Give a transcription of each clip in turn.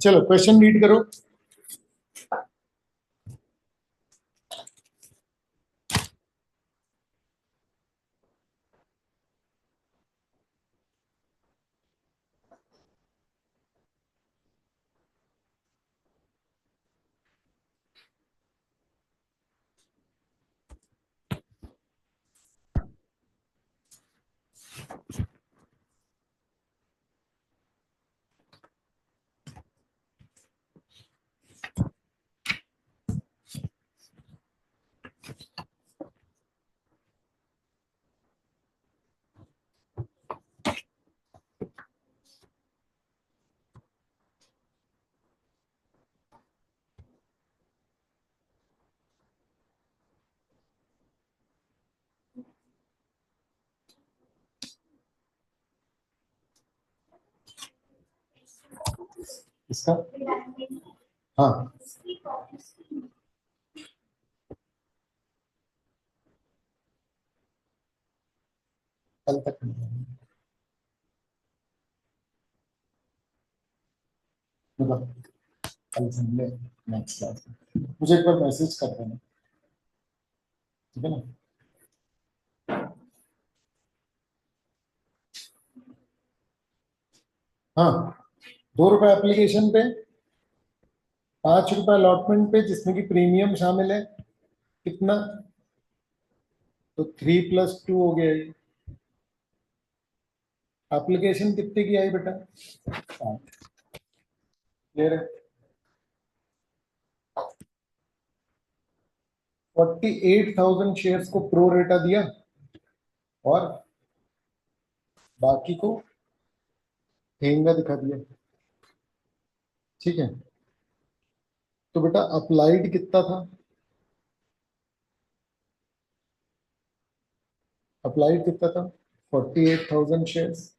चलो question read करो। इसका हाँ कल तक मतलब कल संडे नेक्स्ट क्लास में मुझे एक बार मैसेज कर देना, ठीक है ना। हाँ, ₹2 एप्लीकेशन पे, ₹5 अलॉटमेंट पे, जिसमें कि प्रीमियम शामिल है। कितना? तो 3+2 हो गया। ये एप्लीकेशन कितने की आई बेटा? 5। क्लियर है? 48,000 शेयर्स को प्रो रेटा दिया और बाकी को हेंगा दिखा दिया, ठीक है। तो बेटा अप्लाइड कितना था? अप्लाइड कितना था? 48,000 शेयर्स।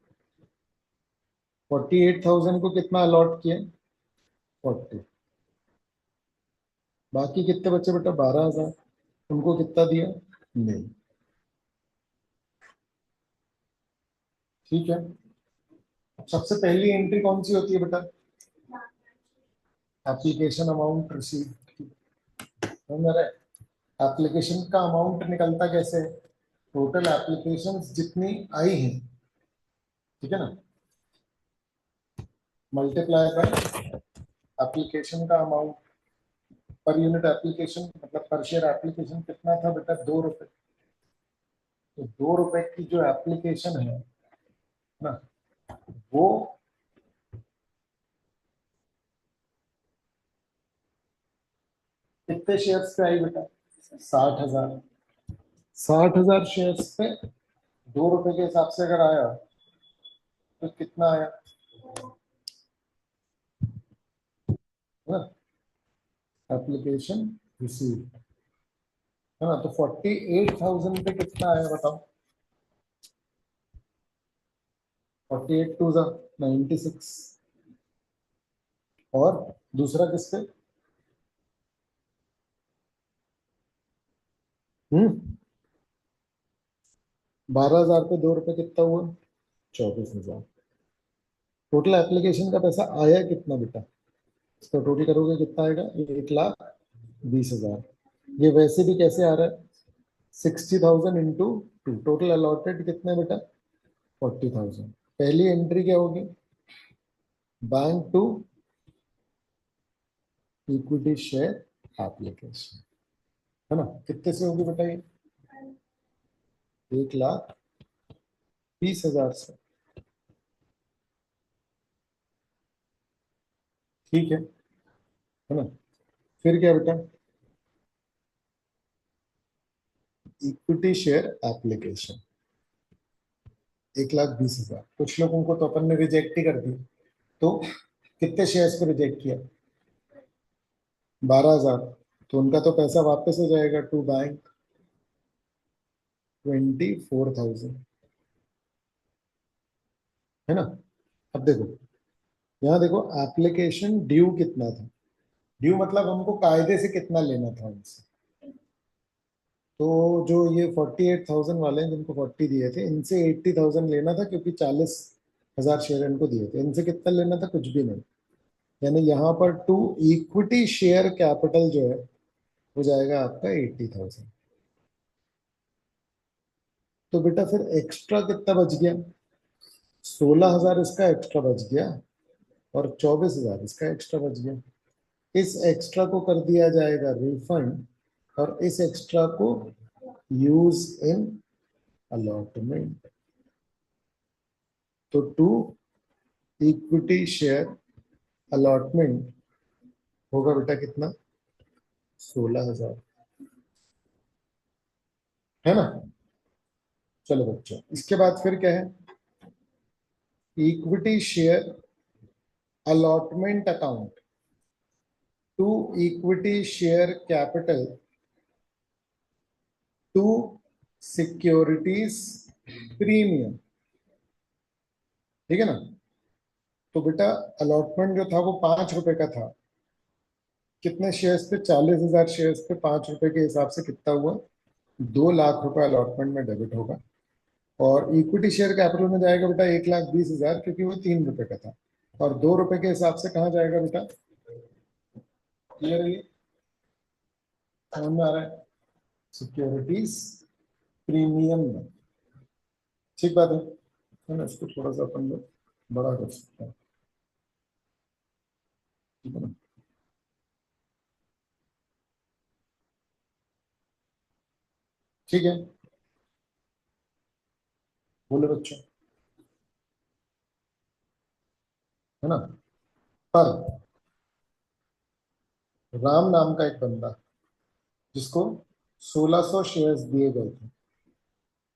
48,000 को कितना अलॉट किया? 40। बाकी कितने बच्चे बेटा? 12,000। उनको कितना दिया? नहीं। ठीक है। सबसे पहली एंट्री कौन सी होती है बेटा? Application amount receive. समझ रहे? एप्लीकेशन का अमाउंट निकलता कैसे है? टोटल एप्लीकेशंस जितनी आई हैं, ठीक है ना, मल्टीप्लाई बाय एप्लीकेशन का अमाउंट। पर यूनिट एप्लीकेशन मतलब पर शेयर एप्लीकेशन कितना था बेटा? ₹2। तो ₹2 की जो एप्लीकेशन है ना, वो कितने शेयर्स पे आई बेटा? 60,000। 60,000 शेयर्स पे ₹2 के हिसाब से अगर आया तो कितना आया ना? एप्लीकेशन रिसीव, है ना। तो 48,000 पे कितना आया बताओ? 48 2 96। और दूसरा किस पे? 12,000 पे ₹2 कितना हुआ? 24,000। टोटल एप्लीकेशन का पैसा आया कितना बेटा? इसका टोटल करोगे कितना आएगा? 1,20,000। ये वैसे भी कैसे आ रहा है? 60,000 इंटू 2। टोटल अलॉटेड कितना है बेटा? 40,000। पहली एंट्री क्या होगी? Bank to equity share application, है ना। कितने से होगी बेटा ये? 1,20,000 से। ठीक है ना। फिर क्या बेटा? Equity share application 1,20,000। कुछ लोगों को तो अपन ने रिजेक्ट ही कर दिया। तो कितने शेयर्स को रिजेक्ट किया? 12,000। तो उनका तो पैसा वापस हो जाएगा टू बैंक, 24,000, है ना। अब देखो, यहाँ देखो एप्लीकेशन ड्यू कितना था। ड्यू मतलब हमको कायदे से कितना लेना था उनसे। तो जो ये 48,000 वाले हैं जिनको 40 दिए थे, इनसे 80,000 लेना था, क्योंकि 40,000 शेयर इनको दिए थे। इनसे कितना लेना था? कुछ भी नहीं। यानी यहाँ पर टू इक्विटी शेयर कैपिटल जो है हो जाएगा आपका 80,000। तो बेटा फिर एक्स्ट्रा कितना बच गया? 16,000 इसका एक्स्ट्रा बच गया और 24,000 इसका एक्स्ट्रा बच गया। इस एक्स्ट्रा को कर दिया जाएगा रिफंड और इस एक्स्ट्रा को यूज इन अलॉटमेंट। तो टू इक्विटी शेयर अलॉटमेंट होगा बेटा कितना? 16,000, है ना। चलो बच्चों, इसके बाद फिर क्या है? Equity share allotment account to equity share capital to securities premium. ठीक है ना। तो बेटा अलॉटमेंट जो था वो 5 रुपए का था। कितने शेयर्स पे? 40,000 शेयर्स पे 5 रुपए के हिसाब से कितना हुआ? 2 लाख रुपए अलॉटमेंट में डेबिट होगा। और इक्विटी शेयर कैपिटल में जाएगा बेटा 1,20,000, क्योंकि वो 3 रुपए का था। और 2 रुपए के हिसाब से कहाँ जाएगा बेटा? क्लियर है? ये समझ में आ रहा है? सिक्योरिटीज प्रीमियम में। ठीक बात है ना। इसको थोड़ा सा अपन लोग बड़ा कर सकते हैं। ठीक है ना। ठीक है, बोले बच्चों, है ना। पर राम नाम का एक बंदा जिसको 1,600 शेयर्स दिए गए थे,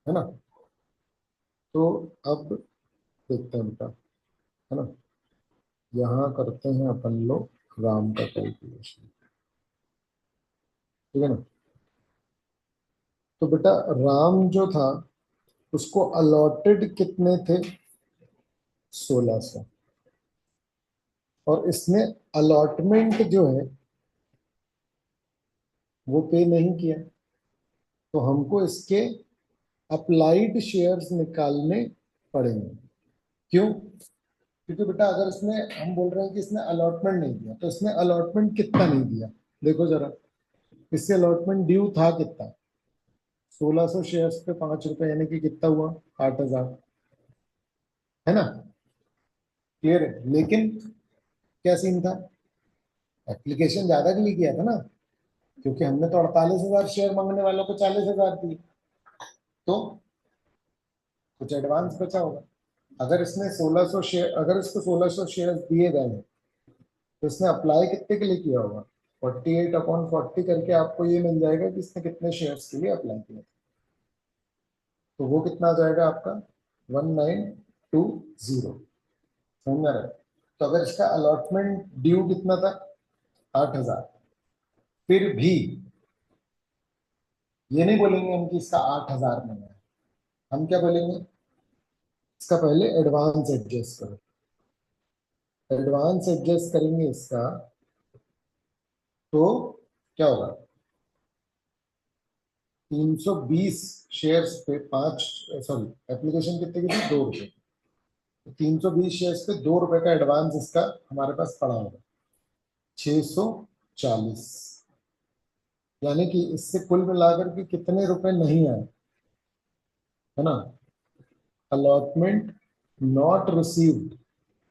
है ना। तो अब देखते हैं बेटा, है ना। यहाँ करते हैं अपन लोग राम का कैलकुलेशन। ठीक है ना। तो बेटा राम जो था उसको अलॉटेड कितने थे? 1,600। और इसने अलॉटमेंट जो है वो पे नहीं किया। तो हमको इसके अप्लाइड शेयर्स निकालने पड़ेंगे। क्यों? क्योंकि बेटा अगर इसने, हम बोल रहे हैं कि इसने अलॉटमेंट नहीं दिया, तो इसने अलॉटमेंट कितना नहीं दिया? देखो जरा, इससे अलॉटमेंट ड्यू था कितना? 1,600 शेयर्स पे 5 रुपए, यानी कि कितना हुआ? 8,000, है ना। क्लियर है। लेकिन क्या सीन था? एप्लीकेशन ज्यादा के लिए किया था ना, क्योंकि हमने तो 48,000 शेयर मांगने वालों को 40,000 दिए। तो कुछ एडवांस बचा होगा। अगर इसने 1,600 शेयर, अगर इसको 1,600 शेयर दिए गए हैं, तो इसने अप्लाई कितने के लिए किया होगा? 48/40 करके आपको ये मिल जाएगा कि इसने कितने शेयर्स के लिए अप्लाई किया। तो वो कितना आ जाएगा आपका? 1920। समझ में आ रहा है? तो अगर इसका अलॉटमेंट ड्यू कितना था? 8,000। फिर भी ये नहीं बोलेंगे हम कि इसका 8,000 में है। हम क्या बोलेंगे? इसका पहले एडवांस एडजस्ट करो। एडवांस एडजस्ट करेंगे इसका, तो क्या होगा? 320 शेयर्स पे 5, सॉरी एप्लीकेशन कितने की थी? 2 रुपए। 320 शेयर्स पे 2 रुपए का एडवांस इसका हमारे पास पड़ा होगा। 640। यानी कि इससे कुल मिलाकर के कितने रुपए नहीं आए, है ना। अलॉटमेंट नॉट रिसीव्ड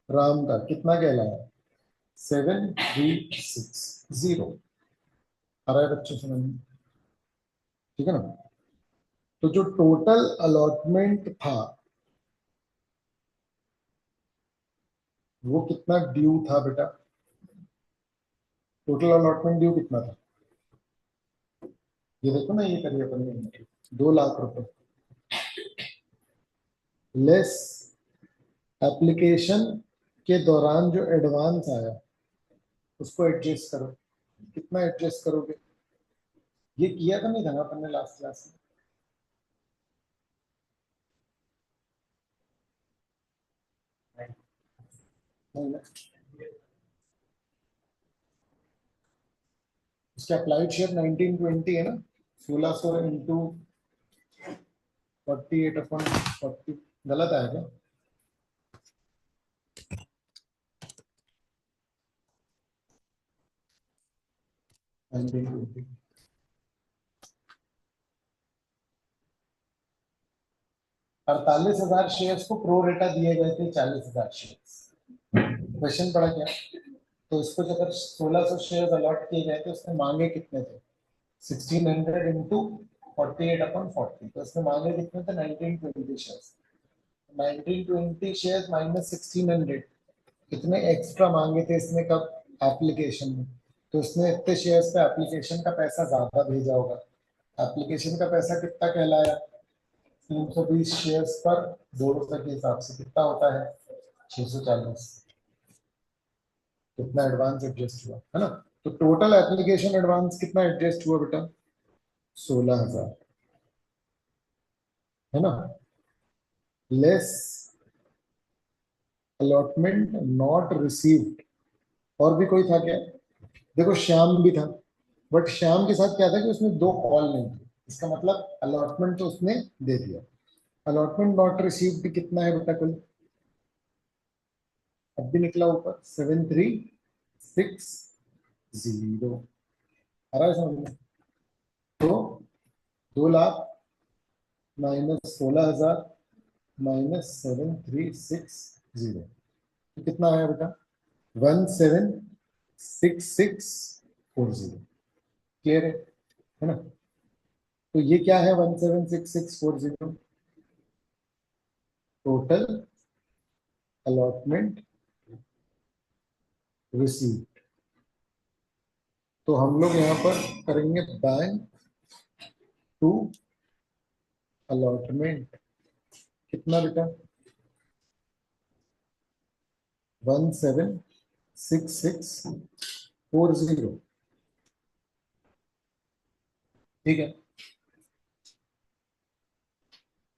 राम का कितना कहलाया? 7,360। आ रहा है बच्चों समझ में? ठीक है ना। तो जो टोटल अलॉटमेंट था वो कितना ड्यू था बेटा? टोटल अलॉटमेंट ड्यू कितना था? ये देखो ना, ये करिए अपन ने 2 लाख रुपए लेस एप्लीकेशन के दौरान जो एडवांस आया उसको एडजस्ट करो। कितना एडजस्ट करोगे? ये किया तो नहीं था ना अपन ने लास्ट क्लास में? नहीं ना। इसका अप्लाइड शेयर 1920 है ना। 1,600 इंटू 48/40 गलत आएगा। 1920 48,000 शेयर्स को प्रो रेटा दिए गए थे 40,000 शेयर्स। क्वेश्चन पड़ा क्या? तो इसको जब 1600 शेयर अलॉट किए गए थे उसने मांगे कितने थे? 1600 इंटू 48/40, तो उसने मांगे कितने थे? 1920 शेयर्स। 1920 शेयर्स माइनस 1600, कितने एक्स्ट्रा मांगे थे इसने कब? एप्लीकेशन में। तो इसने इतने शेयर्स पे एप्लीकेशन का पैसा ज्यादा भेजा होगा। एप्लीकेशन का पैसा कितना कहलाया? 320 शेयर्स पर 2 रुपए के हिसाब से कितना होता है? 640। कितना एडवांस एडजस्ट हुआ है ना? तो टोटल एप्लीकेशन एडवांस कितना एडजस्ट हुआ बेटा? 16,000, है ना? Less allotment not received. और भी कोई था क्या? देखो श्याम भी था, बट श्याम के साथ क्या था कि उसने 2 कॉल नहीं की। इसका मतलब अलॉटमेंट तो उसने दे दिया। अलॉटमेंट नॉट रिसीव्ड कितना है बेटा कुल? अब भी निकला ऊपर 7360। आ रहा है समझ में? तो 2 लाख माइनस 16,000 माइनस 7360, तो कितना आया बेटा? 176640। क्लियर है ना? तो ये क्या है 176640? Total allotment receive. तो हम लोग यहाँ पर करेंगे बैंक टू अलॉटमेंट। कितना बेटा? 176640। ठीक है,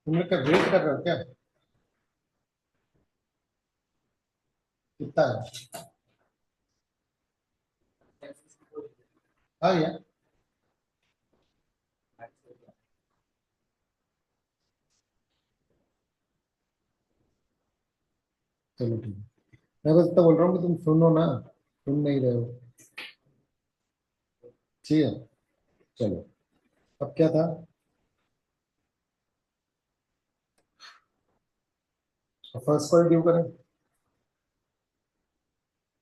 तुम लोग का वेट कर रहे हो क्या? कितना है? हाँ यार, चलो ठीक है। मैं बस इतना बोल रहा हूँ कि तुम सुनो ना, सुन नहीं रहे हो। ठीक है, चलो। अब क्या था? फर्स्ट कॉल ड्यू करें।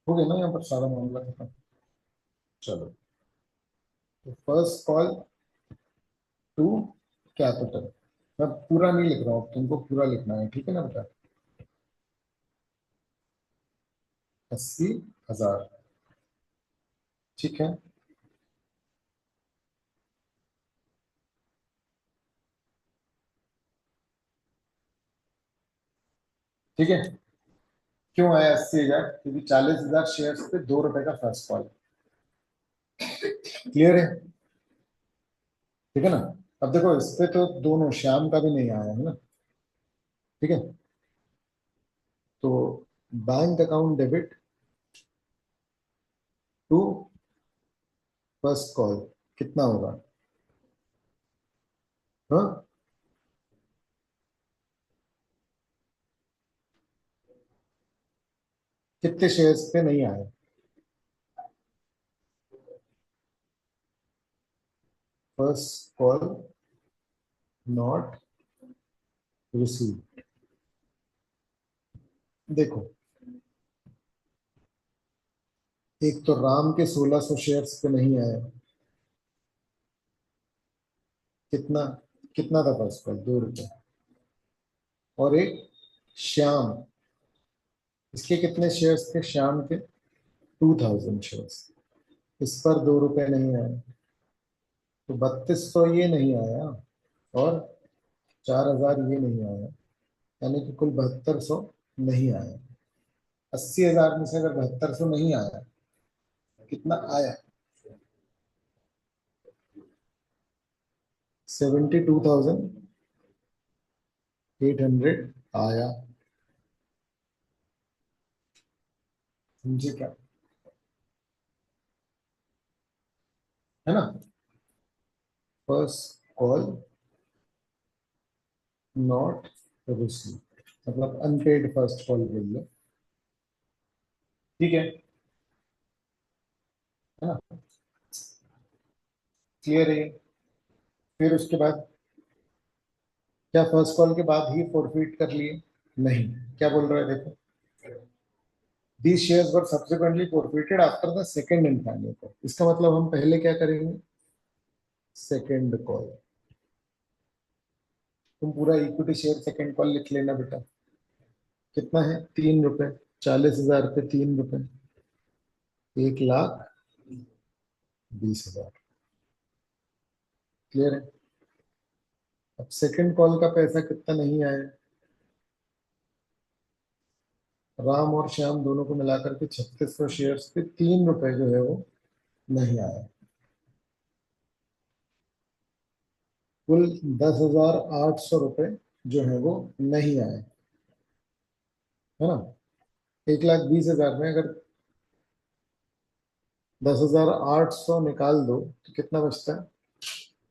हो गया ना यहाँ पर सारा मामला खत्म। चलो, तो फर्स्ट कॉल टू कैपिटल। मैं पूरा नहीं लिख रहा हूँ, तुमको पूरा लिखना है, ठीक है ना बेटा? 80,000। ठीक है, ठीक है। क्यों आया 80,000? क्योंकि 40,000 शेयर पे 2 रुपए का फर्स्ट कॉल। क्लियर है? ठीक है ना? अब देखो इस पे तो दोनों, श्याम का भी नहीं आया है ना। ठीक है, तो bank account debit to first call कितना होगा? हाँ, कितने शेयर्स पे नहीं आया? First call not receive. देखो, एक तो राम के 1600 शेयर्स पे नहीं आया। कितना? कितना था फर्स्ट कॉल? 2 रुपए। और एक श्याम, इसके कितने शेयर्स थे श्याम के? 2000 शेयर्स। इस पर 2 रुपए नहीं आए, तो 3200 ये नहीं आया, और 4000 ये नहीं आया, यानी कि कुल 7200 नहीं आया। 80,000 में से अगर 7200 नहीं आया, कितना आया? 72,800 आया। समझे क्या? है ना? फर्स्ट कॉल नॉट रिसीव, मतलब अनपेड फर्स्ट कॉल बोल लो। ठीक है ना? क्लियर है? फिर उसके बाद क्या फर्स्ट कॉल के बाद ही फोरफिट कर लिए? नहीं, क्या बोल रहा है देखो, these shares were subsequently forfeited after the second and final call। इसका मतलब हम पहले क्या करेंगे, सेकेंड कॉल। तुम पूरा इक्विटी शेयर सेकेंड कॉल लिख लेना बेटा। कितना है? 3 रुपए। 40,000 पे 3 रुपए, 1,20,000। क्लियर है? अब सेकेंड कॉल का पैसा कितना नहीं आया? राम और श्याम दोनों को मिलाकर के 3600 शेयर्स पे 3 रुपए जो है वो नहीं आया। कुल 10,800 रुपए जो है वो नहीं आए, है ना। 1,20,000 में अगर 10,800 निकाल दो तो कितना बचता है?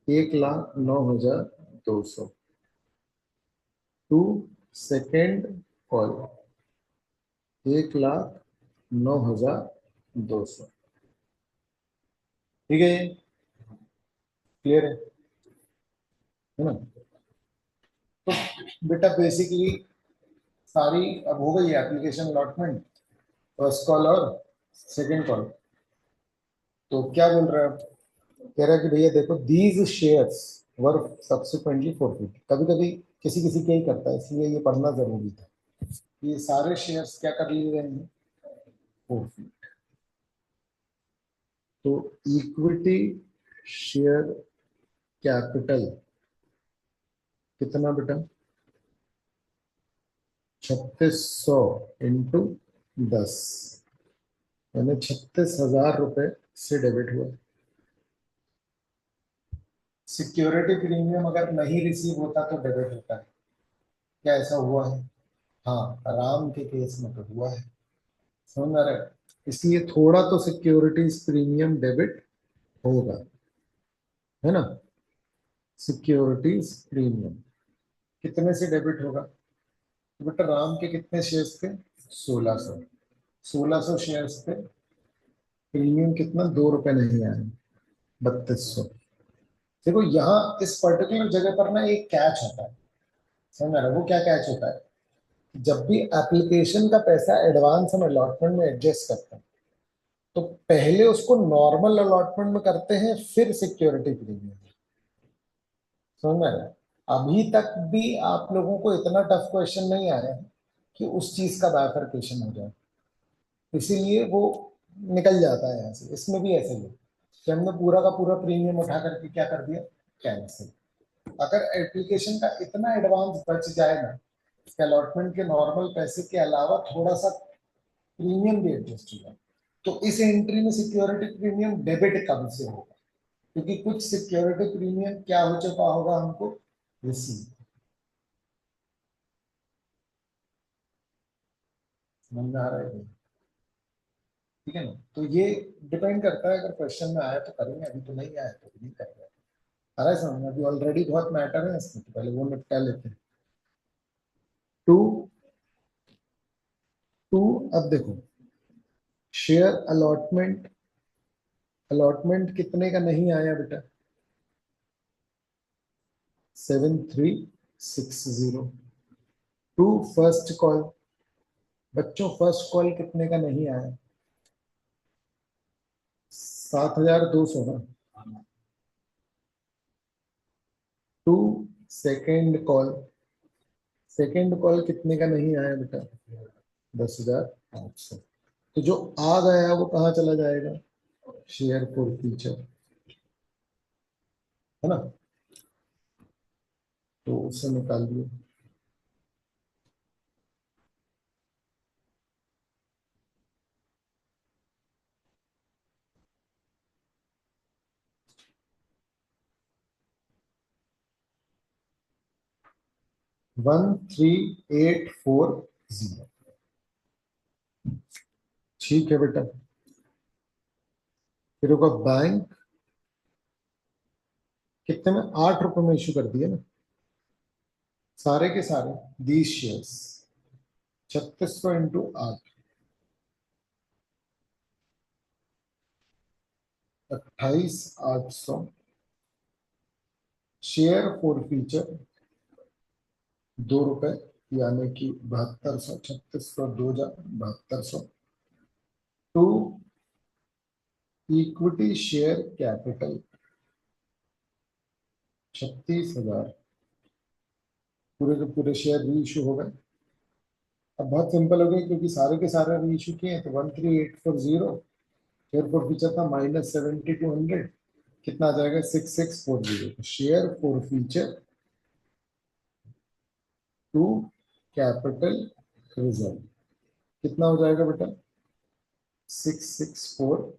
1,09,200 टू सेकेंड कॉल। 1,09,200। ठीक है, क्लियर है ना। तो बेटा बेसिकली सारी अब हो गई है एप्लीकेशन अलॉटमेंट, फर्स्ट कॉल और सेकेंड कॉल। तो क्या बोल रहा है? कह रहा है कि भैया देखो, these shares were subsequently forfeit. कभी कभी किसी किसी के ही करता है, इसलिए ये पढ़ना जरूरी था। ये सारे शेयर्स क्या कर लिए गए हैं? फॉरफिट। तो इक्विटी शेयर कैपिटल कितना बेटा? 3600 इंटू 10, यानी 36,000 रुपए से डेबिट हुआ। सिक्योरिटी प्रीमियम अगर नहीं रिसीव होता तो डेबिट होता है। क्या ऐसा हुआ है? हाँ, राम के केस में तो हुआ है। समझ आ रहा है? इसलिए थोड़ा तो सिक्योरिटीज प्रीमियम डेबिट होगा, है ना। सिक्योरिटीज प्रीमियम कितने से डेबिट होगा? तो बेटा राम के कितने शेयर्स थे? 1600। 1600 शेयर्स पे प्रीमियम कितना? 2 रुपए नहीं आए, 3200। देखो यहाँ इस पर्टिकुलर जगह पर ना एक कैच होता है। समझ आ रहा है? वो क्या कैच होता है? जब भी एप्लीकेशन का पैसा एडवांस हम अलॉटमेंट में एडजस्ट करते हैं तो पहले उसको नॉर्मल अलॉटमेंट में करते हैं, फिर सिक्योरिटी प्रीमियम। समझ में आया? अभी तक भी आप लोगों को इतना टफ क्वेश्चन नहीं आया है कि उस चीज का बाइफरकेशन हो जाए, इसीलिए वो निकल जाता है यहाँ से। इसमें भी ऐसे ही है कि हमने पूरा का पूरा प्रीमियम उठा करके क्या कर दिया? कैंसिल। अगर एप्लीकेशन का इतना एडवांस बच जाए ना, अलॉटमेंट के नॉर्मल पैसे के अलावा थोड़ा सा प्रीमियम भी एडजस्ट हो जाए, तो इस एंट्री में सिक्योरिटी प्रीमियम डेबिट कब से होगा? क्योंकि कुछ सिक्योरिटी प्रीमियम क्या हो चुका होगा हमको? रिसीव। समझ में आ रहा है? ठीक है ना। तो ये डिपेंड करता है, अगर क्वेश्चन में आया तो करेंगे, अभी तो नहीं आया तो नहीं कर रहे। आ रहा है समझ में? अभी ऑलरेडी बहुत मैटर है इसमें, तो पहले वो निपटा लेते हैं। टू टू अब देखो, शेयर अलॉटमेंट। अलॉटमेंट कितने का नहीं आया बेटा? 7360। To first call. बच्चों फर्स्ट कॉल कितने का नहीं आया? 7,200 ना। To second call. Second call कितने का नहीं आया बेटा? 10,800। तो जो आ गया वो कहाँ चला जाएगा? शेयर फॉर फ्यूचर, है ना। तो उससे निकाल दिए। One three eight four zero ठीक है बेटा। फिर होगा बैंक। कितने में? 8 रुपए में इश्यू कर दिए ना सारे के सारे, these shares. 3600 into 8, 28,800 share for feature 2 रुपए, यानी कि 7200, 3600, 2200 टू इक्विटी शेयर कैपिटल 36,000, पूरे के पूरे शेयर री इशू हो गए। अब बहुत सिंपल हो गया क्योंकि सारे के सारे री इशू किए हैं, तो 13840, शेयर फॉर फीचर था -7200, कितना आ जाएगा 6640। Share forfeiture to capital reserve कितना हो जाएगा बेटा 664।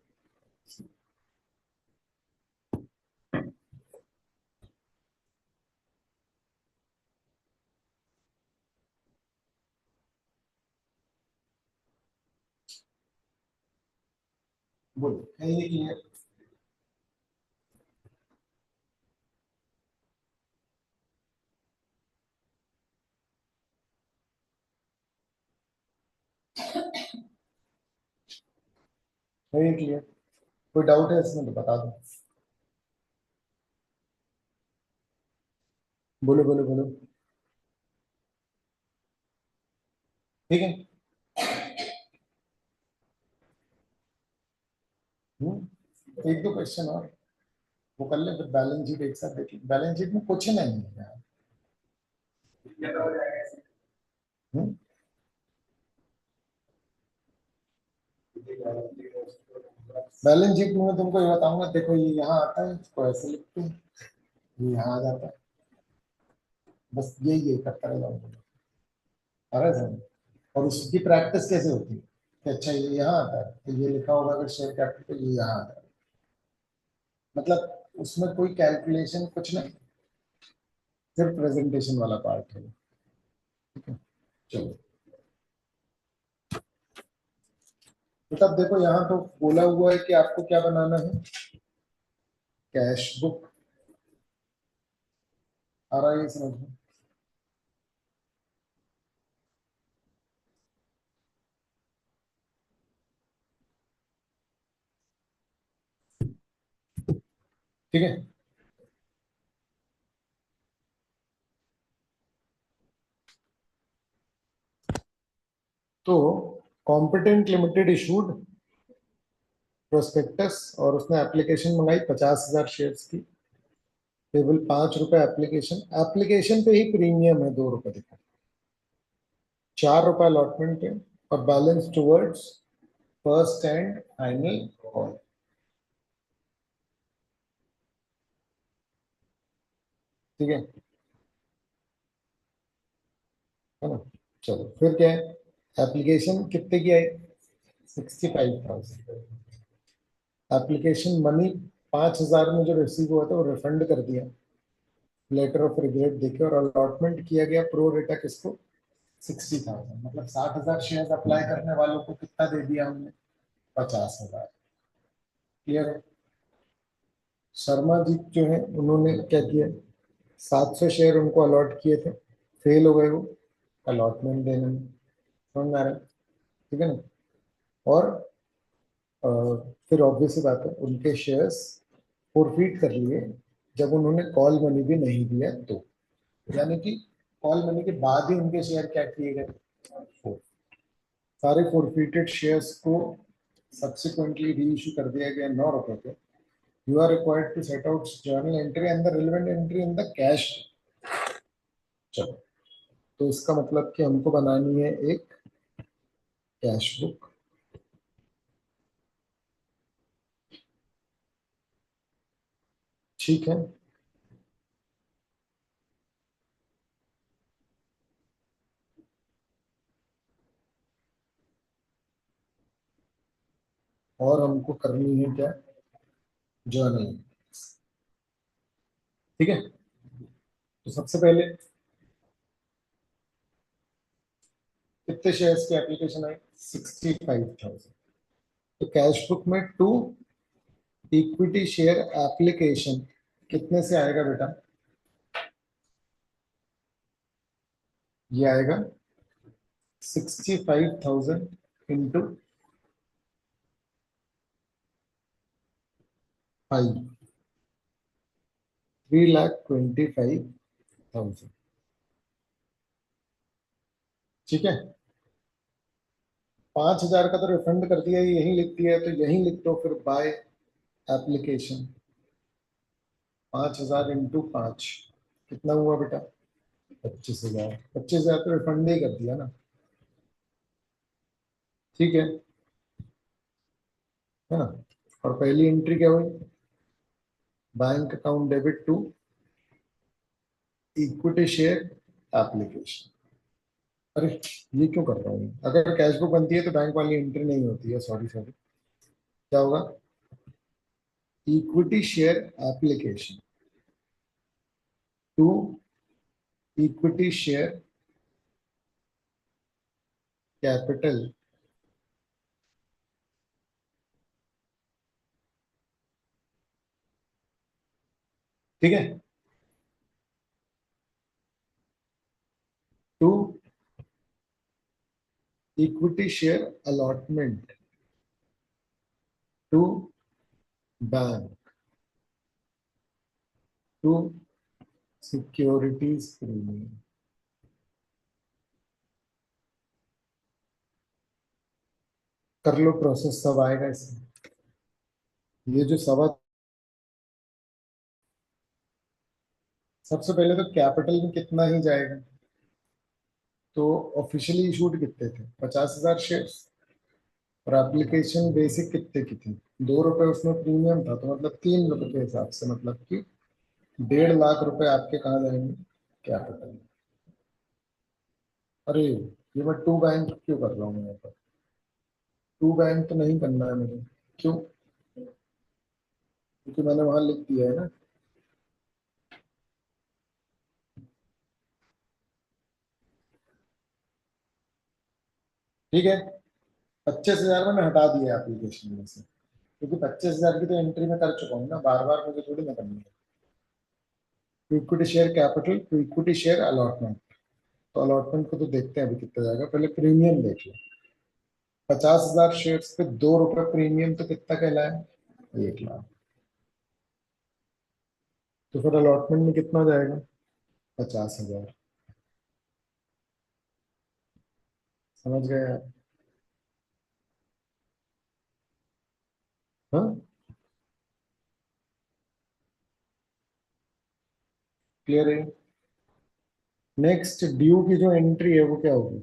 बोलो है ये क्लियर? है ये क्लियर? कोई डाउट है इसमें तो बता दो। बोलो बोलो बोलो। ठीक है। एक दो क्वेश्चन और वो कर ले, फिर बैलेंस शीट एक साथ देख ले। बैलेंस शीट में कुछ नहीं है यार। बैलेंस शीट में मैं तुमको ये बताऊंगा, देखो ये यहाँ आता है, इसको ऐसे लिखते हैं, ये यहाँ आ जाता है, बस यही करता रहेगा। अरे सर, और उसकी प्रैक्टिस कैसे होती है कि अच्छा ये यहाँ आता है तो ये लिखा होगा, अगर शेयर कैपिटल तो ये यहाँ आता है, मतलब उसमें कोई कैलकुलेशन कुछ नहीं, सिर्फ प्रेजेंटेशन वाला पार्ट है। ठीक है, चलो। तो तब देखो यहाँ तो बोला हुआ है कि आपको क्या बनाना है, कैश बुक। आ रहा है ये समझ में? ठीक है। तो कॉम्पिटेंट लिमिटेड इशूड प्रोस्पेक्टस, और उसने एप्लीकेशन मंगाई 50,000 शेयर्स की, केवल 5 रुपए एप्लीकेशन, एप्लीकेशन पे ही प्रीमियम है 2 रुपए दिखा, 4 रुपए अलॉटमेंट है, और balance towards first and final call. ठीक है है ना? चलो फिर क्या है, एप्लीकेशन कितने की आई 65,000, एप्लीकेशन मनी 5,000 में जो रिसीव हुआ था वो रिफंड कर दिया, लेटर ऑफ रिग्रेट देके, और अलॉटमेंट किया गया प्रो रेटा किसको 60,000, मतलब 60,000 शेयर अप्लाई करने वालों को कितना दे दिया हमने 50,000। क्लियर है? शर्मा जी जो है उन्होंने क्या किया, 700 शेयर उनको अलॉट किए थे, फेल हो गए वो अलॉटमेंट देने में, समझ में आ रहा है? ठीक है ना? और अ, फिर ऑब्वियस सी बात है उनके शेयर्स फोरफीट कर लिए जब उन्होंने कॉल मनी भी नहीं दिया तो, यानी कि कॉल मनी के बाद ही उनके शेयर क्या किए गए, सारे फोरफीटेड शेयर्स को सब्सिक्वेंटली री इशू कर दिया गया 9 रुपए पे। You are required to set out journal entry and the relevant entry in the cash. चलो, तो इसका मतलब कि हमको बनानी है एक कैश बुक। ठीक है, और हमको करनी है क्या, जर्नल। ठीक है, तो सबसे पहले कितने शेयर्स की एप्लीकेशन आई 65,000, तो कैश बुक में टू इक्विटी शेयर एप्लीकेशन कितने से आएगा बेटा, ये आएगा 65,000 इंटू 5, 3,25,000। ठीक है, 5,000 का तो रिफंड कर दिया, यही लिख दिया है, तो यही लिख दो फिर बाय एप्लीकेशन। 5,000 इंटू 5 कितना हुआ बेटा? 25,000। 25,000 तो रिफंड ही कर दिया ना। ठीक है ना। और पहली एंट्री क्या हुई? Bank account debit to equity share application. अरे ये क्यों कर रहा हूँ? अगर कैश बुक बनती है तो बैंक वाली एंट्री नहीं होती है, सॉरी सॉरी। क्या होगा? Equity share application to equity share capital ठीक है, to equity share allotment to bank to securities premium. कर लो प्रोसेस, सब आएगा इसमें। ये जो सवा, सबसे पहले तो कैपिटल में कितना ही जाएगा। तो ऑफिशियली इशूड कितने थे? 50,000 शेयर्स। और एप्लीकेशन बेसिक कितने की थी? 2 रुपए उसमें प्रीमियम था, तो मतलब 3 रुपए के हिसाब से, मतलब कि 1.5 लाख रुपए आपके कहाँ जाएंगे? कैपिटल। अरे ये मैं टू बैंक क्यों कर रहा हूँ यहाँ पर? टू बैंक तो नहीं करना है मुझे। क्यों? क्योंकि मैंने वहां लिख दिया है ना। ठीक है, 25,000 मैंने हटा दिया एप्लीकेशन में से, क्योंकि 25,000 की तो एंट्री में कर चुका हूँ ना, बार बार मुझे थोड़ी ना करनी है। To equity share capital to equity share allotment. तो अलॉटमेंट को तो देखते हैं अभी कितना जाएगा, पहले प्रीमियम देख लो। 50,000 शेयर पे 2 रुपए प्रीमियम, तो कितना कहलाए? 1 लाख। तो फिर अलॉटमेंट में कितना जाएगा? 50,000। समझ गए आप? हाँ, क्लियर है। नेक्स्ट ड्यू की जो एंट्री है वो क्या होगी?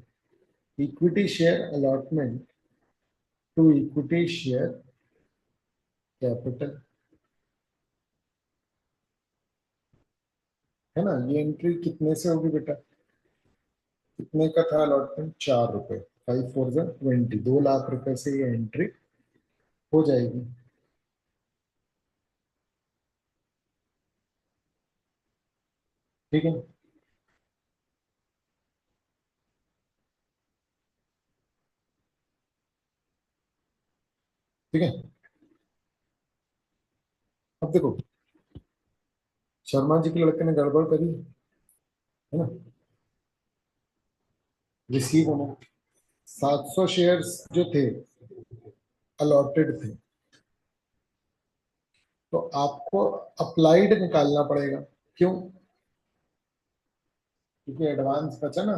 Equity share allotment to equity share capital. है ना, ये एंट्री कितने से होगी बेटा? कितने का था अलॉटमेंट? 4 रुपए। 5 4 20, 2 लाख रुपए से ये एंट्री हो जाएगी। ठीक है। ठीक है, अब देखो, शर्मा जी के लड़के ने गड़बड़ करी, है ना। रिसीव होना, 700 शेयर्स जो थे अलॉटेड थे, तो आपको अप्लाइड निकालना पड़ेगा। क्यों? क्योंकि एडवांस बचा ना।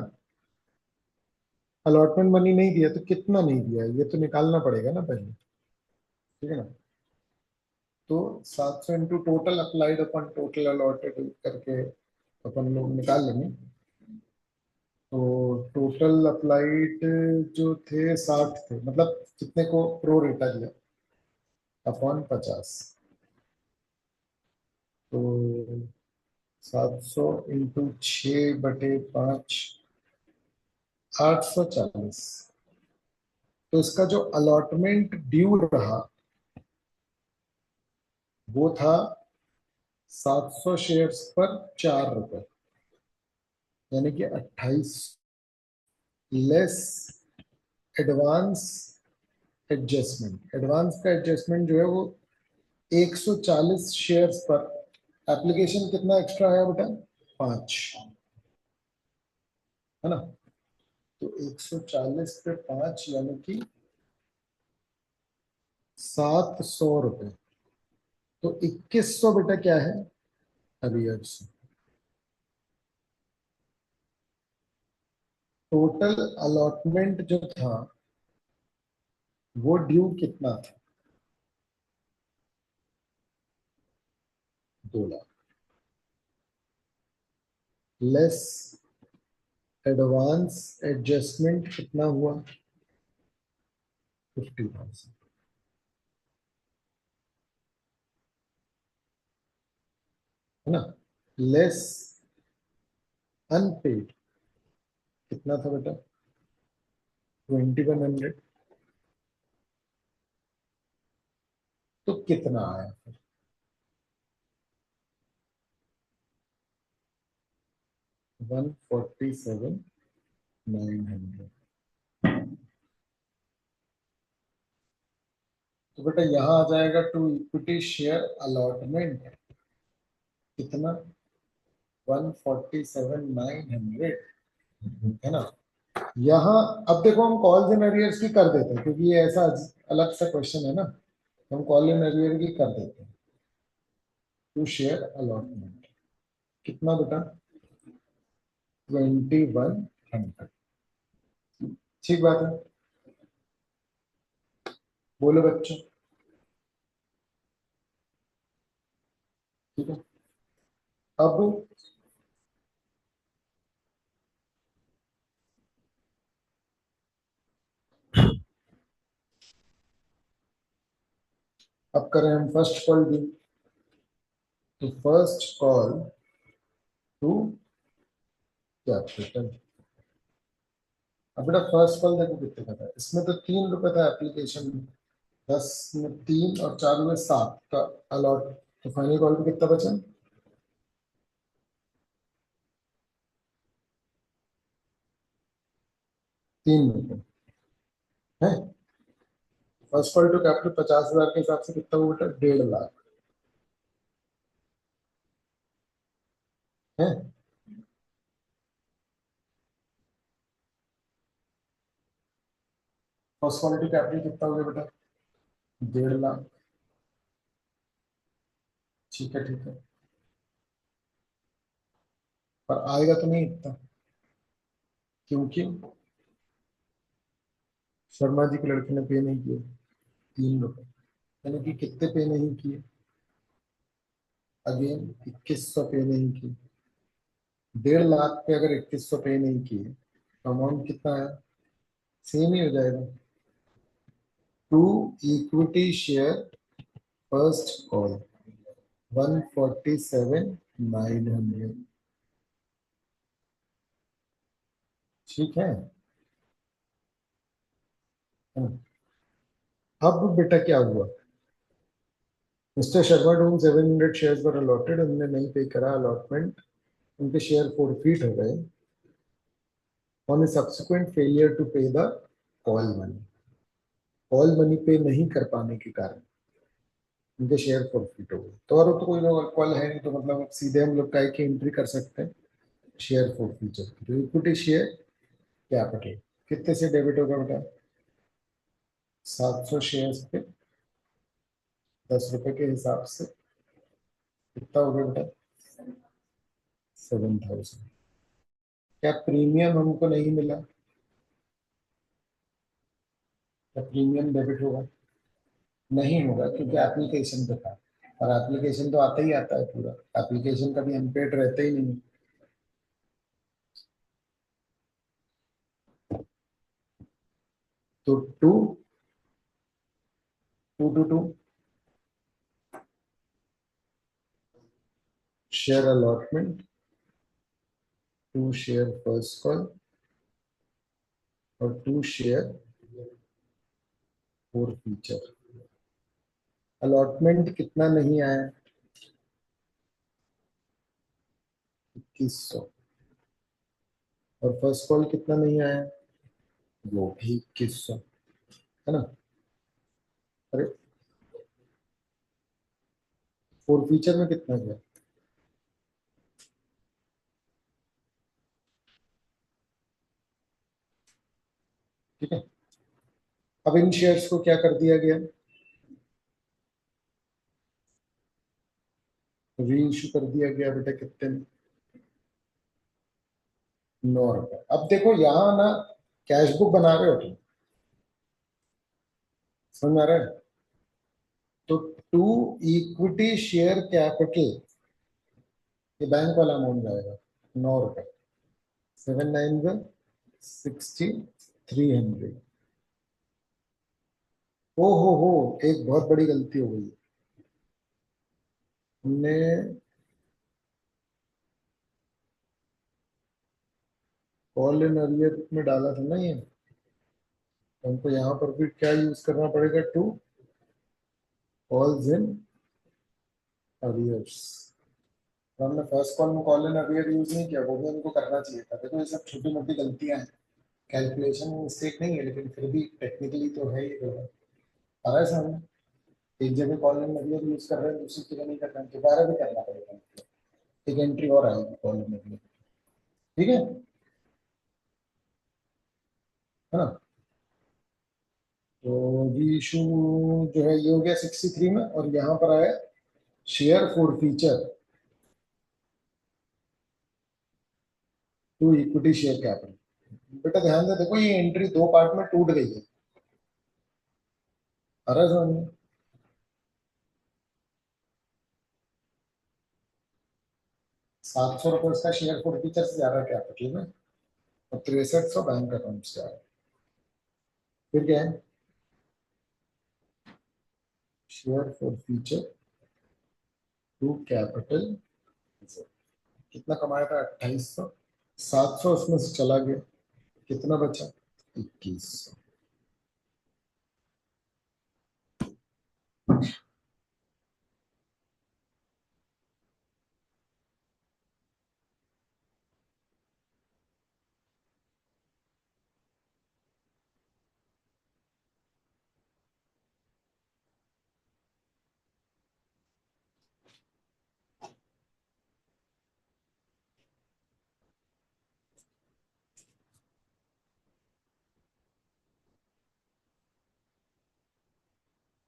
अलॉटमेंट मनी नहीं दिया तो कितना नहीं दिया, ये तो निकालना पड़ेगा ना पहले। ठीक है ना। तो 700 इंटू टोटल अप्लाइड अपन टोटल अलॉटेड करके अपन लोग निकाल लेंगे। तो टोटल अप्लाइड जो थे 60 थे, मतलब कितने को प्रो रेटा दिया अपॉन 50। तो 700 इंटू 6/5, 840। तो इसका जो अलॉटमेंट ड्यू रहा वो था 700 शेयर्स पर 4 रुपए, यानी कि 28 लेस एडवांस एडजस्टमेंट। एडवांस का एडजस्टमेंट जो है वो 140 शेयर्स पर। एप्लीकेशन कितना एक्स्ट्रा आया बेटा? 5, है ना। तो 140 पे 5 यानी कि 700 रुपए। तो 2100 बेटा क्या है? अरियर्स। टोटल अलॉटमेंट जो था वो ड्यू कितना था? 2 लाख लेस एडवांस एडजस्टमेंट कितना हुआ? 50,000 है ना। लेस अनपेड कितना था बेटा? 2,100। तो कितना आया फिर? 147,900। तो बेटा यहां आ जाएगा टू इक्विटी शेयर अलॉटमेंट कितना? 147,900 है ना। यहाँ अब देखो हम कॉल्स एंड अरियर्स की कर देते हैं क्योंकि ये ऐसा अलग सा क्वेश्चन है ना, तो हम कॉल एंड अरियर की कर देते हैं। टू शेयर अलॉटमेंट कितना बेटा? 2,100। ठीक बात है, बोलो बच्चों। ठीक है। अब करें हम फर्स्ट कॉल भी। तो फर्स्ट कॉल टू कैपिटल। अब बेटा फर्स्ट कॉल देखो कितने का था, इसमें तो 3 रुपए था एप्लीकेशन में, 10 में 3 और 4 में 7 का अलॉट। तो फाइनल कॉल पे कितना बचा? 3 रुपए है। फर्स्ट कॉल टू कैपिटल 50,000 के हिसाब से कितना हुआ बेटा? 1.5 लाख है। फर्स्ट कॉल टू कैपिटल कितना हो गया बेटा? 1.5 लाख। ठीक है ठीक है, पर आएगा तो नहीं इतना, क्योंकि शर्मा जी के लड़के ने पे नहीं किए 3 रुपए, यानी कि कितने पे नहीं किए? अगेन 2,100 पे नहीं किए। 1.5 लाख पे अगर 2,100 पे नहीं किए तो अमाउंट कितना है? सेम ही हो जाएगा। To equity share first call 147,900। ठीक है। अब बेटा क्या हुआ? Mister Sharma to 700 shares were allotted, उन्होंने नहीं पे करा अलॉटमेंट, उनके शेयर फोरफीट हो गए on a subsequent failure to pay the call money. Call money pay नहीं कर पाने के कारण उनके शेयर फोरफीट हो गए। तो और तो कोई कॉल है नहीं, तो मतलब सीधे हम लोग काय की एंट्री कर सकते हैं शेयर फोरफीचर की। तो इक्विटी शेयर कैपिटल कितने से डेबिट होगा बेटा? 700 शेयर्स पे 10 रुपए के हिसाब से कितना हो गया बेटा? 7,000। क्या प्रीमियम हमको नहीं मिला? क्या प्रीमियम डेबिट होगा? नहीं होगा क्योंकि एप्लीकेशन पे था, और एप्लीकेशन तो आता ही आता है पूरा, एप्लीकेशन कभी अनपेड रहता ही नहीं। तो to to to to share allotment, to share first call और to share forfeiture. Allotment कितना नहीं आया? 2,100। और फर्स्ट कॉल कितना नहीं आया? वो भी 2,100 है ना। अरे फोर फीचर में कितना गया? ठीक है। अब इन शेयर्स को क्या कर दिया गया? री इशू कर दिया गया बेटा कितने में? 9 रुपए। अब देखो यहाँ ना कैश बुक बना रहे हो तुम, समझ में आ रहा है? तो टू इक्विटी शेयर कैपिटल, ये बैंक वाला अमाउंट जाएगा 9 रुपए। 7 9 60 300। ओ हो, एक बहुत बड़ी गलती हो गई। हमने कॉल इन अर्लियर में डाला था ना ये, तो हमको यहाँ पर भी क्या यूज करना पड़ेगा? To calls in arrears. तो हमने फर्स्ट कॉल में कॉल इन अरियर यूज नहीं किया, वो भी हमको करना चाहिए था। देखो ये सब छोटी मोटी गलतियां हैं, कैलकुलेशन में मिस्टेक नहीं है, लेकिन फिर भी टेक्निकली तो है ही। आ रहा है सामने? एक जगह कॉल इन अरियर यूज कर रहे हैं, दूसरी जगह नहीं कर रहे हैं, दोबारा भी करना पड़ेगा। एक एंट्री और आएगी कॉल इन अरियर, ठीक है है ना? तो ये इशू जो है ये हो गया 63 में, और यहाँ पर आया share forfeiture to equity share capital. बेटा ध्यान दे, देखो ये एंट्री दो पार्ट में टूट गई है। आ रहा है समझ में? 700 रुपये उसका शेयर फॉर फीचर से जा रहा है कैपिटल में, और 6300 बैंक अकाउंट से आ रहा है। फिर क्या है? Share forfeiture to capital. कितना कमाया था? 2800। 700 उसमें से चला गया, कितना बचा? 2100।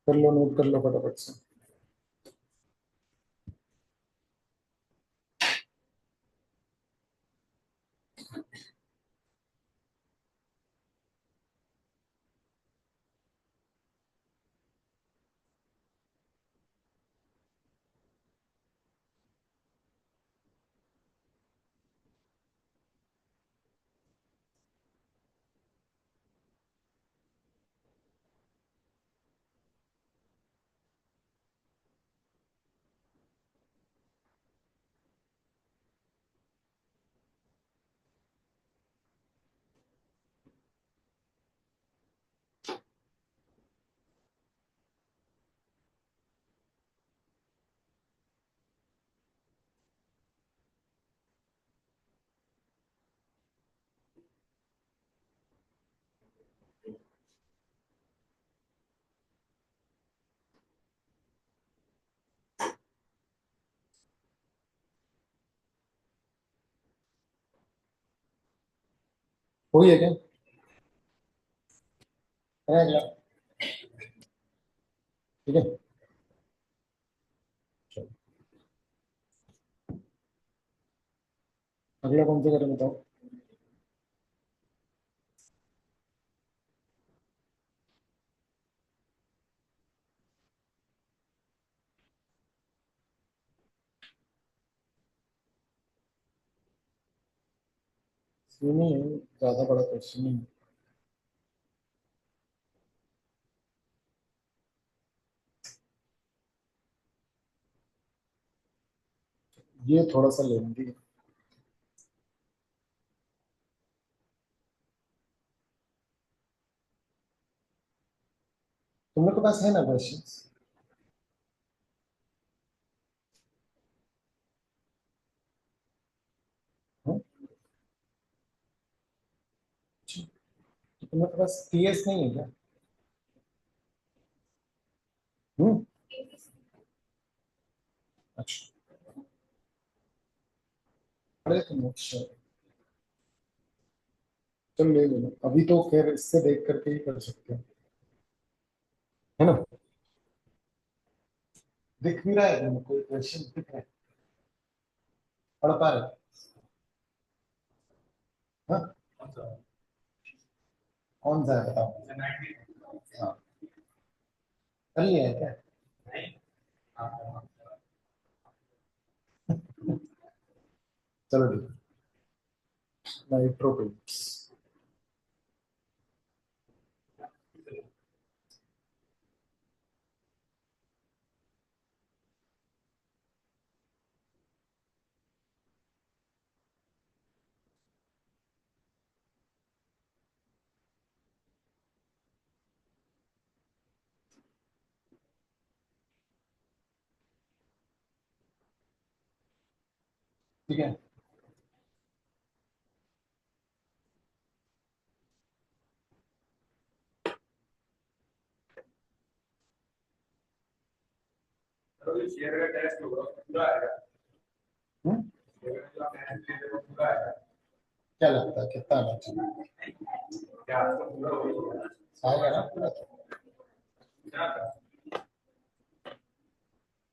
कर लो, नोट कर लो फटाफट से। हो गया क्या? है अगला? ठीक है, चलो अगला कौन सा करें बताओ? ये नहीं है, ज्यादा बड़ा क्वेश्चन नहीं है। ये थोड़ा सा लेंदी है। तुम लोग के पास है ना क्वेश्चन? तुम लोग के पास टीएस नहीं है क्या? हम्म। अच्छा, अरे तुम अच्छा, चल ले लेना अभी तो, खैर इससे देख करके ही कर सकते हैं, है ना? दिख भी रहा है तुमको कोई क्वेश्चन? दिख रहा है? पढ़ पा रहे? हाँ, कौन सा है बताओ। हाँ, कर लिया है क्या? चलो ठीक है। नाइट्रोपेंट्स। ठीक है। शेयर का टेस्ट होगा पूरा आएगा। क्या लगता है कितना आना चाहिए? क्या आपको पूरा आएगा ना पूरा?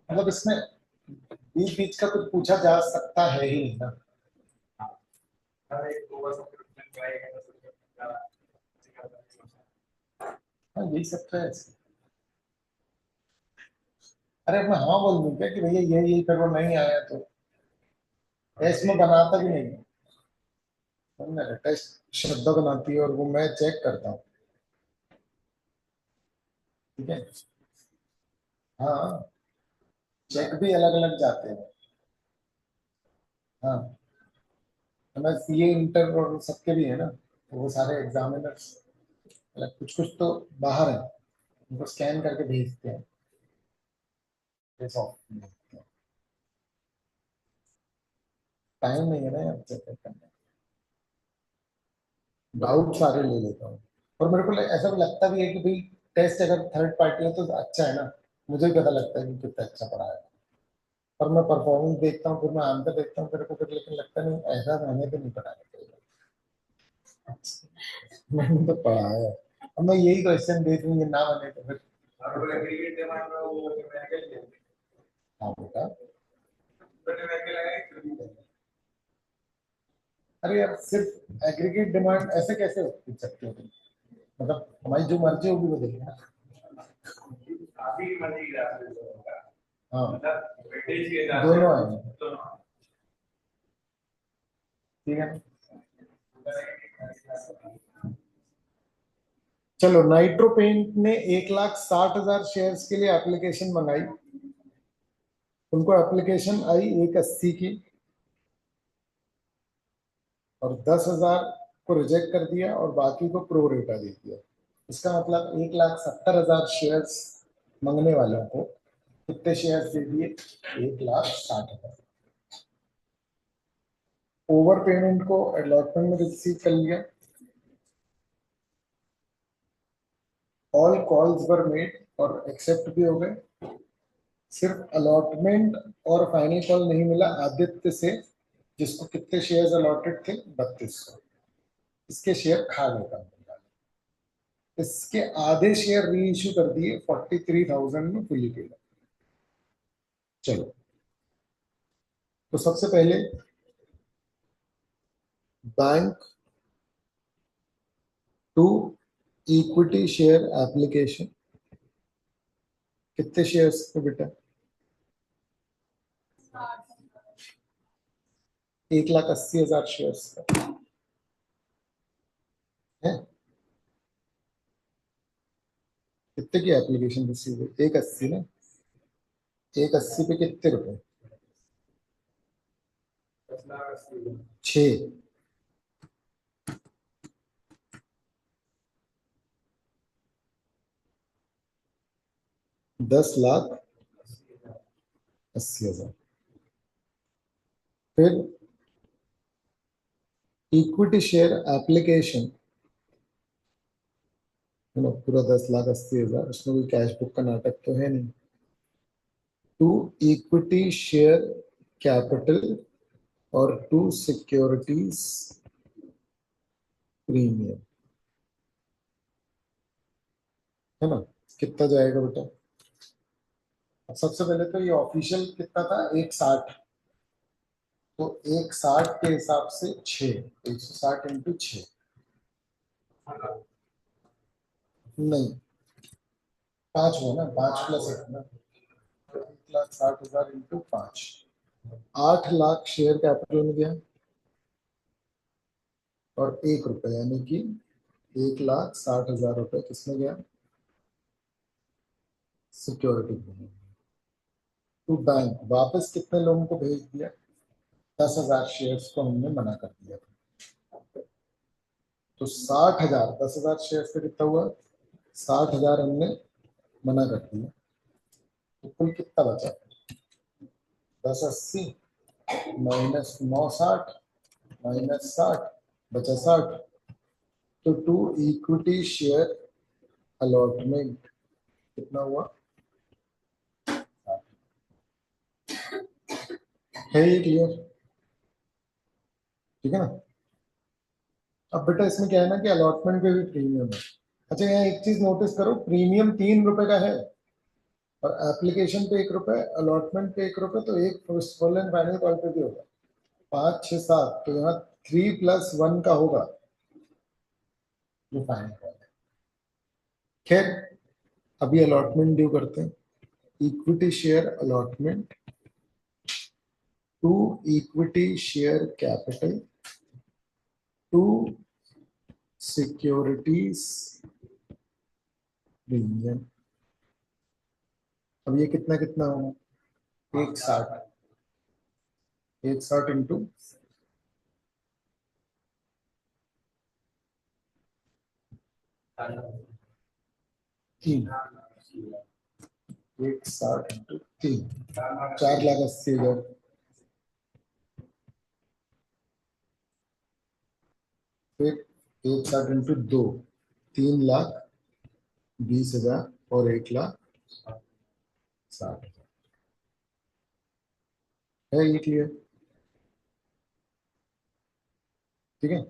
मतलब इसमें बीच बीच का कुछ पूछा जा सकता है ही नहीं ना। हाँ, यही सब तो है। अरे मैं हाँ बोल दूं क्या कि भैया ये करो, नहीं आया तो टेस्ट में बनाता भी नहीं। समझ रहे? टेस्ट श्रद्धा बनाती है और वो मैं चेक करता हूँ। ठीक है। हाँ, चेक भी अलग अलग जाते हैं। हाँ, तो मैं सीए इंटर और सबके भी है ना, तो वो सारे एग्जामिनर्स कुछ कुछ तो बाहर है, उनको स्कैन करके भेजते हैं। टाइम नहीं है ना यार चेक करने। डाउट सारे ले लेता हूँ। और मेरे को ऐसा भी लगता भी है कि भाई टेस्ट अगर थर्ड पार्टी है तो अच्छा है ना। मुझे भी पता लगता है कि कितना अच्छा पढ़ा है। पर मैं परफॉर्मेंस देखता हूँ, फिर मैं आंसर देखता हूँ, मेरे को फिर लेकिन लगता नहीं ऐसा मैंने तो नहीं पढ़ा है। मैंने तो पढ़ा है। अब मैं यही क्वेश्चन देख लूँ, ये ना बने तो फिर। हाँ बेटा। अरे यार, सिर्फ एग्रीगेट डिमांड ऐसे कैसे पूछ सकते हो तुम? मतलब हमारी जो मर्जी होगी वो देंगे ना। हाँ, दोनों आएंगे। ठीक है। चलो, नाइट्रो पेंट ने 1,60,000 शेयर्स के लिए एप्लीकेशन बनाई। उनको एप्लीकेशन आई 1,80 की, और 10,000 को रिजेक्ट कर दिया और बाकी को प्रो रेटा दे दिया। इसका मतलब 1,70,000 शेयर्स मांगने वालों को कितने शेयर्स दे दिए? 1,60,000। ओवर पेमेंट को अलॉटमेंट में रिसीव कर लिया। ऑल कॉल्स वर मेड और एक्सेप्ट भी हो गए। सिर्फ अलॉटमेंट और फाइनल कॉल नहीं मिला आदित्य से, जिसको कितने शेयर्स अलॉटेड थे? 3,200। इसके शेयर खा गए कंपनी वाले। इसके आधे शेयर री इश्यू कर दिए 43,000 में फुली पेड। चलो, तो सबसे पहले bank to equity share application. कितने शेयर्स को बेटा? 1,80,000 शेयर्स का है। कितने की एप्लीकेशन रिसीव हुई? 1,80 ना। 1,80 पे कितने रुपए? 6। 10,80,000। फिर इक्विटी शेयर एप्लीकेशन, है ना, पूरा 10,80,000। उसमें कोई कैश बुक का नाटक तो है नहीं। टू इक्विटी शेयर कैपिटल और टू सिक्योरिटीज प्रीमियम, है ना। कितना जाएगा बेटा? अब सबसे पहले तो ये ऑफिशियल कितना था? 1,60। तो 160 के हिसाब से 6, 160 इंटू 6, नहीं 5 हुआ ना, 5 प्लस 1 ना, तो 1,60,000 इंटू 5, 8 लाख शेयर कैपिटल में गया और 1 रुपए, यानी कि 1,60,000 रुपए किसमें गया, सिक्योरिटी में। टू बैंक वापस कितने लोगों को भेज दिया, 10,000 शेयर्स को हमने मना कर दिया था। तो 60,000, 10,000 शेयर्स का कितना हुआ, 60,000 हमने मना कर दिया, तो कुल कितना बचा, 1080 माइनस 960 माइनस 60 बचा 60। तो टू इक्विटी शेयर अलॉटमेंट कितना हुआ, है ये क्लियर, ठीक है ना। अब बेटा इसमें क्या है ना कि अलॉटमेंट पे भी प्रीमियम है। अच्छा यहाँ एक चीज नोटिस करो, प्रीमियम 3 रुपए का है और एप्लीकेशन पे 1 रुपए, अलॉटमेंट पे 1 रुपए, तो एक फुल एंड फाइनल कॉल पे भी होगा, 5, 6, 7, तो यहाँ 3+1 का होगा जो फाइनल कॉल है। खैर अभी अलॉटमेंट ड्यू करते हैं, equity share allotment to equity share capital to securities premium. अब ये कितना कितना होगा, 160, 160 इंटू 3, 160 इंटू 3, 4,80,000, फिर 160 इंटू 2, 3,20,000 और 1,60,000, है ये क्लियर, ठीक है।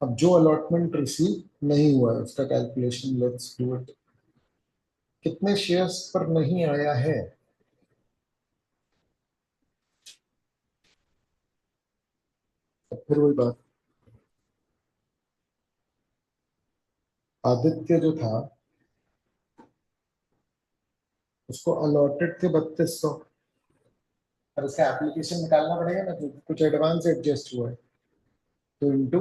अब जो अलॉटमेंट रिसीव नहीं हुआ है उसका कैलकुलेशन लेट्स डू इट। कितने शेयर्स पर नहीं आया है, अब फिर वही बात, आदित्य जो था उसको अलॉटेड थे 3,200, और उसका एप्लीकेशन निकालना पड़ेगा ना, क्योंकि कुछ एडवांस एडजस्ट हुआ है, तो इंटू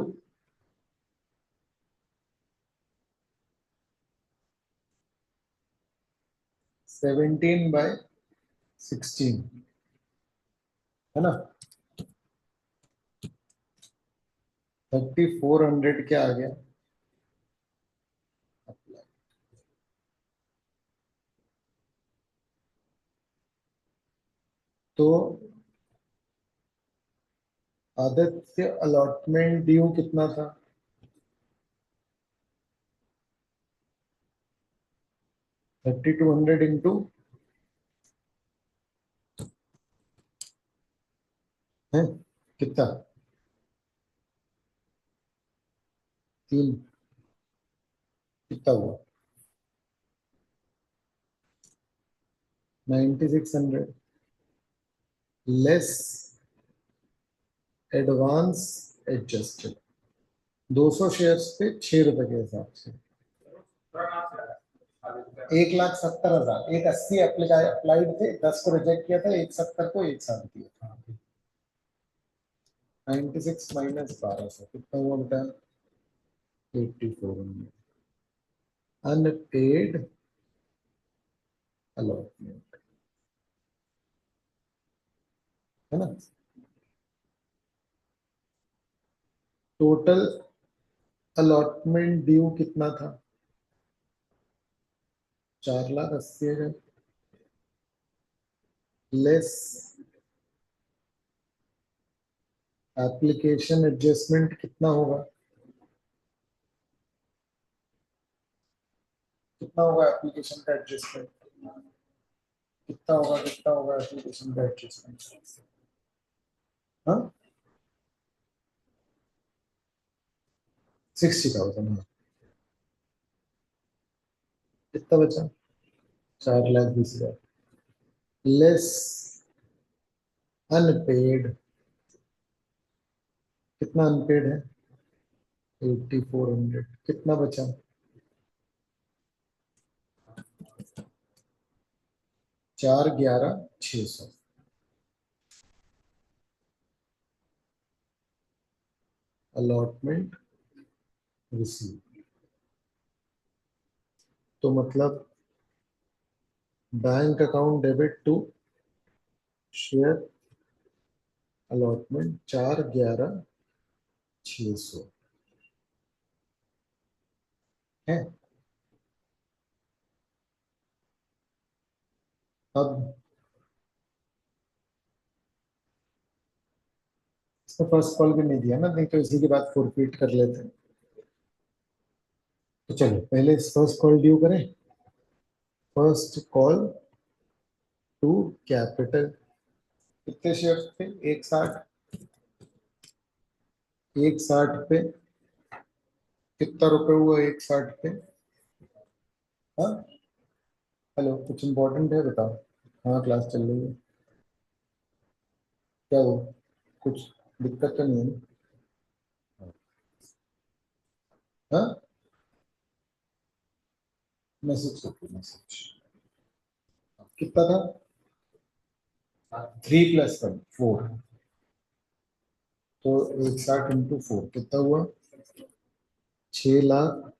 17/16, है ना, 3,400 क्या आ गया, तो आदित्य अलॉटमेंट ड्यू कितना था, 3,200 इंटू है कितना, 3, कितना हुआ, 9,600 लेस एडवांस एडजस्टेड, 200 शेयर्स पे 6 रुपए के हिसाब से, 1,70,000, 180 अप्लाइड थे, 10 को रिजेक्ट किया था, 170 को एक साथ दिया था, 96 माइनस 1,200 कितना हुआ बेटा, 8,400 अनपेड अलॉटमेंट, है ना। टोटल अलॉटमेंट ड्यू कितना था, 4,80,000 लेस एप्लीकेशन एडजस्टमेंट कितना होगा, कितना होगा एप्लीकेशन का एडजस्टमेंट, कितना होगा, कितना होगा एप्लीकेशन का एडजस्टमेंट, हाँ 60,000, हाँ कितना बचा, 4,20,000 लेस अनपेड, कितना अनपेड है? 8400। कितना बचा? 411,600। अलॉटमेंट रिसीव, तो मतलब bank account debit to share allotment 411,600 है। अब इसने फर्स्ट कॉल भी नहीं दिया ना, नहीं तो इसी के बाद फॉरफिट कर लेते। तो चलो पहले फर्स्ट कॉल ड्यू करें। First call to capital. कितने शेयर थे? 160। 160 पे कितना रुपए हुआ? 160 पे। हाँ, हेलो, कुछ इंपॉर्टेंट है बताओ। हाँ, क्लास चल रही है। क्या हो, कुछ दिक्कत तो नहीं है ना? हाँ, मैसेज ओके, मैसेज कितना था? 3 + 1 4। तो 160 × 4 कितना हुआ? 6 लाख।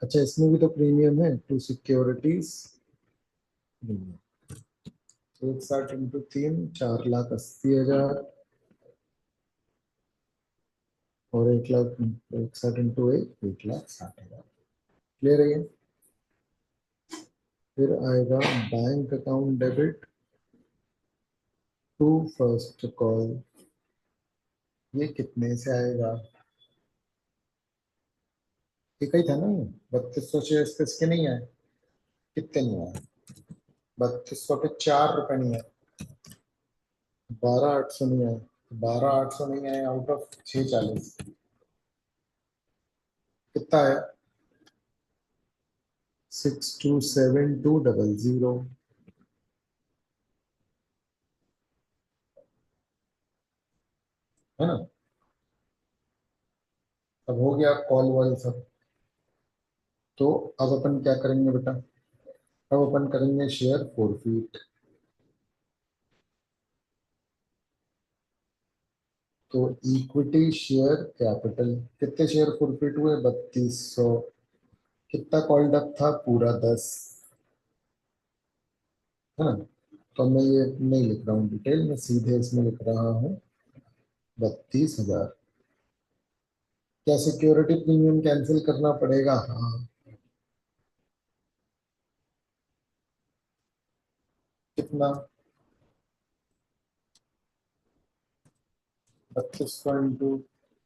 अच्छा, इसमें भी तो प्रीमियम है टू सिक्योरिटीज। 160 × 3 4,80,000। और 1 लाख, 160 × 1 1,60,000। क्लियर है ये? फिर आएगा bank account debit to first call. ये कितने से आएगा? एक ही था ना ये? 3200 शेयर इसके नहीं आए? कितने नहीं आए? 3200 पे 4 रुपए नहीं आए। 12,800 नहीं आए। 12,800 नहीं आए आउट ऑफ 640। कितना आया? 627200। है ना? अब हो गया कॉल वॉल सब। तो अब अपन क्या करेंगे बेटा? अब अपन करेंगे शेयर फॉरफिट। तो इक्विटी शेयर कैपिटल, कितने शेयर फॉरफिट हुए? 3200। कितना कॉल्ड अप था? पूरा 10। है ना? तो मैं ये नहीं लिख रहा हूँ डिटेल, मैं सीधे इसमें लिख रहा हूँ 32,000। क्या सिक्योरिटी प्रीमियम कैंसिल करना पड़ेगा? हाँ। कितना? 3200 ×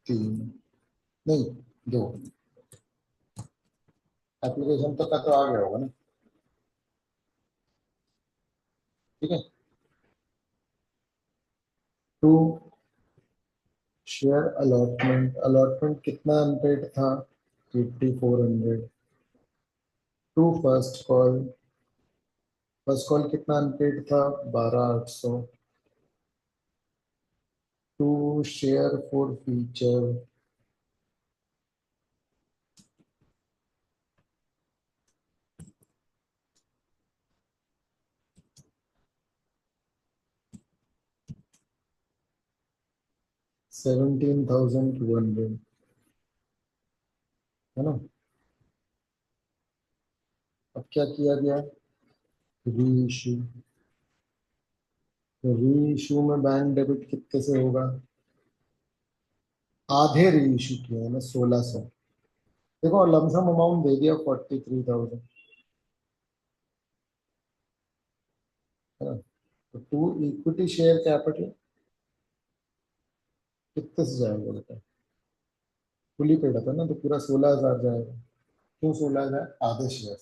3। नहीं, 2। एप्लीकेशन तो का तो आ गया होगा ना? ठीक है। टू शेयर अलॉटमेंट, अलॉटमेंट कितना अनपेड था? 8400। To first call, first call कितना अनपेड था? 12,800। To share forfeiture, 17,200। है ना? अब क्या किया गया? री इशू। तो री इशू में बैंक डेबिट कितने से होगा? आधे री इशू किए हैं ना, 1,600। देखो लमसम अमाउंट दे दिया 43,000। है ना? तो टू इक्विटी शेयर कैपिटल कितने से जाएगा बेटा? फुली पेड था ना, तो पूरा 16,000 जाएगा। क्यों 16,000? आधे शेयर।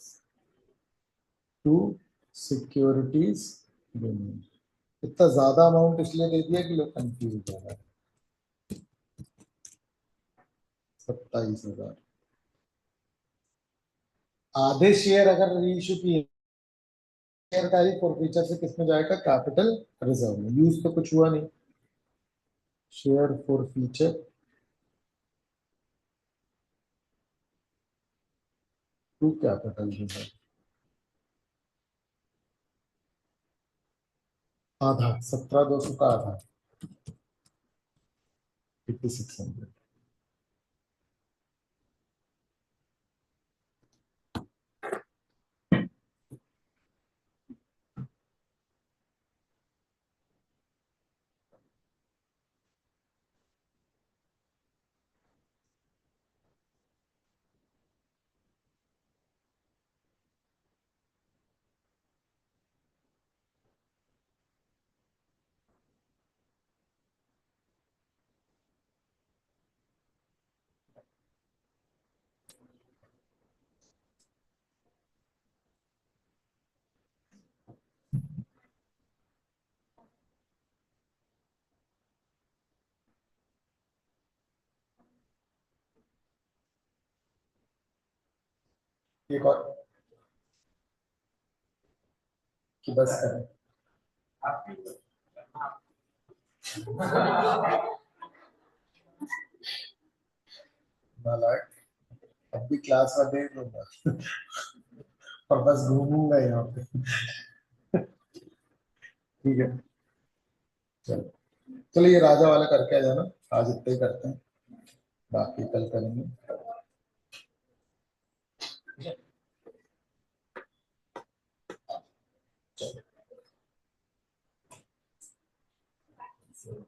To securities union. इतना ज्यादा अमाउंट इसलिए दे दिया कि लोग कंफ्यूज हो जा रहे हैं। 27,000। आधे शेयर अगर रीइश्यू किए शेयरधारी फॉरफीचर से किसमें जाएगा? कैपिटल रिजर्व में। यूज तो कुछ हुआ नहीं। Share forfeiture to capital reserve, आधा 17,200 का आधा 5,600। एक और कि बस करें। नालायक, अब भी क्लास में देख लूंगा और बस घूमूंगा यहाँ पे। ठीक है, चलो। चलो ये राजा वाला करके आ जाना, आज इतना ही करते हैं, बाकी कल करेंगे। चलो।